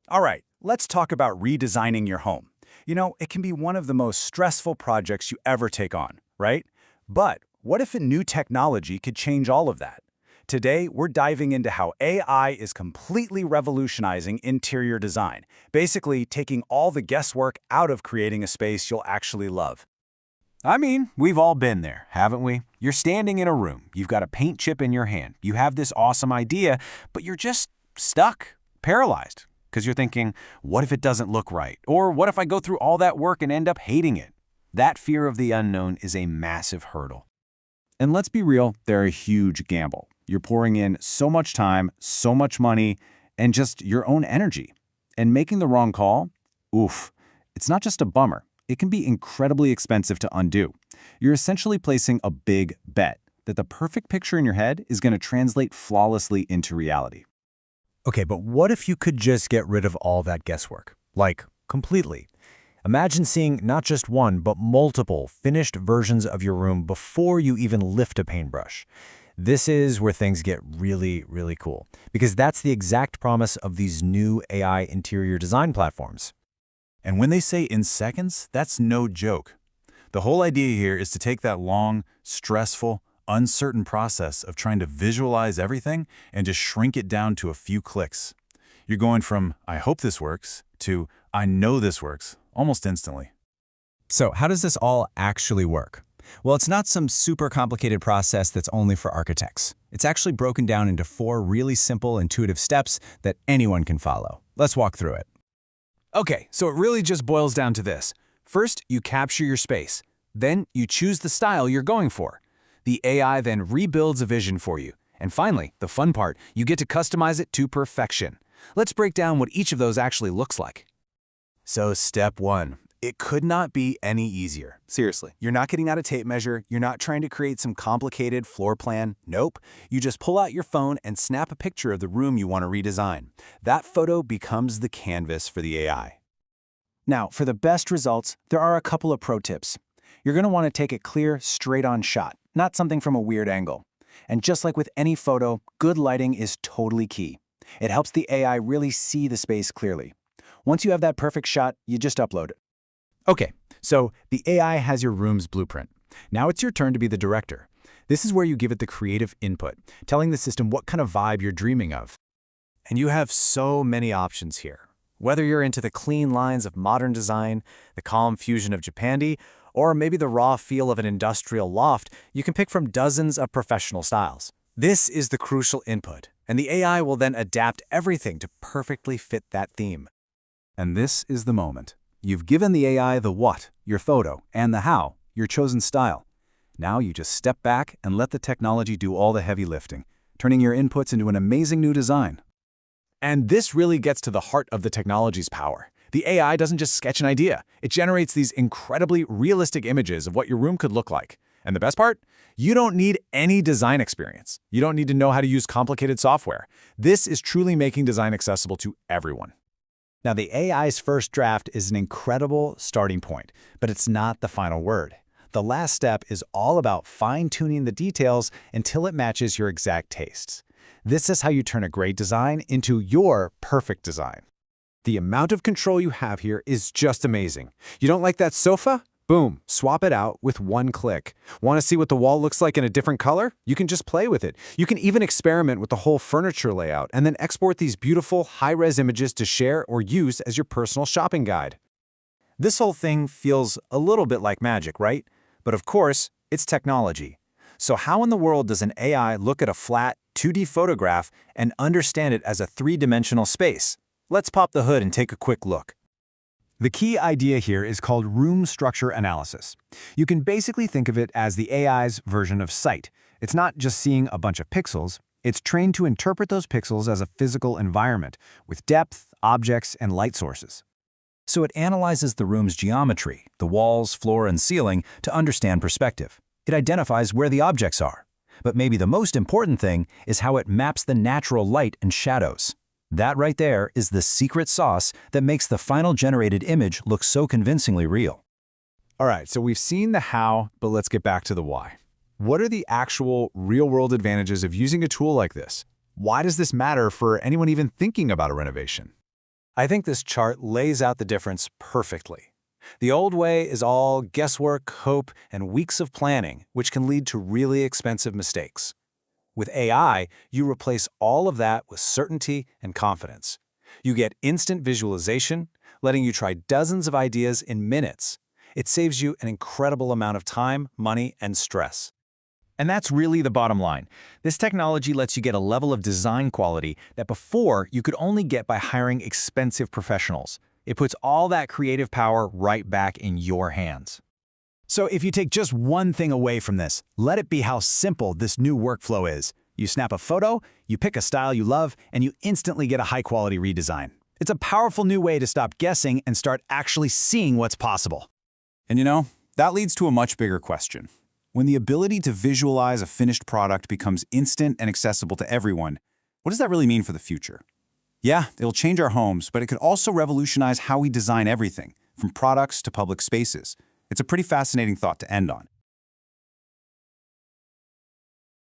All right, let's talk about redesigning your home. It can be one of the most stressful projects you ever take on, right? But what if a new technology could change all of that? Today, we're diving into how AI is completely revolutionizing interior design, basically taking all the guesswork out of creating a space you'll actually love. I mean, we've all been there, haven't we? You're standing in a room, you've got a paint chip in your hand, you have this awesome idea, but you're just stuck, paralyzed, because you're thinking, what if it doesn't look right? Or what if I go through all that work and end up hating it? That fear of the unknown is a massive hurdle. And let's be real, they're a huge gamble. You're pouring in so much time, so much money, and just your own energy. And making the wrong call? Oof. It's not just a bummer. It can be incredibly expensive to undo. You're essentially placing a big bet that the perfect picture in your head is going to translate flawlessly into reality. Okay, but what if you could just get rid of all that guesswork? Like, completely. Imagine seeing not just one, but multiple finished versions of your room before you even lift a paintbrush. This is where things get really, really cool, because that's the exact promise of these new AI interior design platforms. And when they say in seconds, that's no joke. The whole idea here is to take that long, stressful, uncertain process of trying to visualize everything and just shrink it down to a few clicks. You're going from, I hope this works, to, I know this works, almost instantly. So how does this all actually work? Well, it's not some super complicated process that's only for architects. It's actually broken down into 4 really simple, intuitive steps that anyone can follow. Let's walk through it. Okay, so it really just boils down to this. First, you capture your space. Then, you choose the style you're going for. The AI then rebuilds a vision for you. And finally, the fun part, you get to customize it to perfection. Let's break down what each of those actually looks like. So step 1. It could not be any easier. Seriously, you're not getting out a tape measure, you're not trying to create some complicated floor plan. Nope. You just pull out your phone and snap a picture of the room you want to redesign. That photo becomes the canvas for the AI. Now, for the best results, there are a couple of pro tips. You're going to want to take a clear, straight-on shot, not something from a weird angle. And just like with any photo, good lighting is totally key. It helps the AI really see the space clearly. Once you have that perfect shot, you just upload it. Okay, so the AI has your room's blueprint. Now it's your turn to be the director. This is where you give it the creative input, telling the system what kind of vibe you're dreaming of. And you have so many options here. Whether you're into the clean lines of modern design, the calm fusion of Japandi, or maybe the raw feel of an industrial loft, you can pick from dozens of professional styles. This is the crucial input, and the AI will then adapt everything to perfectly fit that theme. And this is the moment. You've given the AI the what, your photo, and the how, your chosen style. Now you just step back and let the technology do all the heavy lifting, turning your inputs into an amazing new design. And this really gets to the heart of the technology's power. The AI doesn't just sketch an idea. It generates these incredibly realistic images of what your room could look like. And the best part? You don't need any design experience. You don't need to know how to use complicated software. This is truly making design accessible to everyone. Now, the AI's first draft is an incredible starting point, but it's not the final word. The last step is all about fine-tuning the details until it matches your exact tastes. This is how you turn a great design into your perfect design. The amount of control you have here is just amazing. You don't like that sofa? Boom, swap it out with one click. Want to see what the wall looks like in a different color? You can just play with it. You can even experiment with the whole furniture layout and then export these beautiful high-res images to share or use as your personal shopping guide. This whole thing feels a little bit like magic, right? But of course, it's technology. So how in the world does an AI look at a flat, 2D photograph and understand it as a 3-dimensional space? Let's pop the hood and take a quick look. The key idea here is called room structure analysis. You can basically think of it as the AI's version of sight. It's not just seeing a bunch of pixels, it's trained to interpret those pixels as a physical environment with depth, objects, and light sources. So it analyzes the room's geometry, the walls, floor, and ceiling, to understand perspective. It identifies where the objects are. But maybe the most important thing is how it maps the natural light and shadows. That right there is the secret sauce that makes the final generated image look so convincingly real. All right, so we've seen the how, but let's get back to the why. What are the actual real-world advantages of using a tool like this? Why does this matter for anyone even thinking about a renovation? I think this chart lays out the difference perfectly. The old way is all guesswork, hope, and weeks of planning, which can lead to really expensive mistakes. With AI, you replace all of that with certainty and confidence. You get instant visualization, letting you try dozens of ideas in minutes. It saves you an incredible amount of time, money, and stress. And that's really the bottom line. This technology lets you get a level of design quality that before you could only get by hiring expensive professionals. It puts all that creative power right back in your hands. So if you take just one thing away from this, let it be how simple this new workflow is. You snap a photo, you pick a style you love, and you instantly get a high-quality redesign. It's a powerful new way to stop guessing and start actually seeing what's possible. And that leads to a much bigger question. When the ability to visualize a finished product becomes instant and accessible to everyone, what does that really mean for the future? Yeah, it'll change our homes, but it could also revolutionize how we design everything, from products to public spaces. It's a pretty fascinating thought to end on.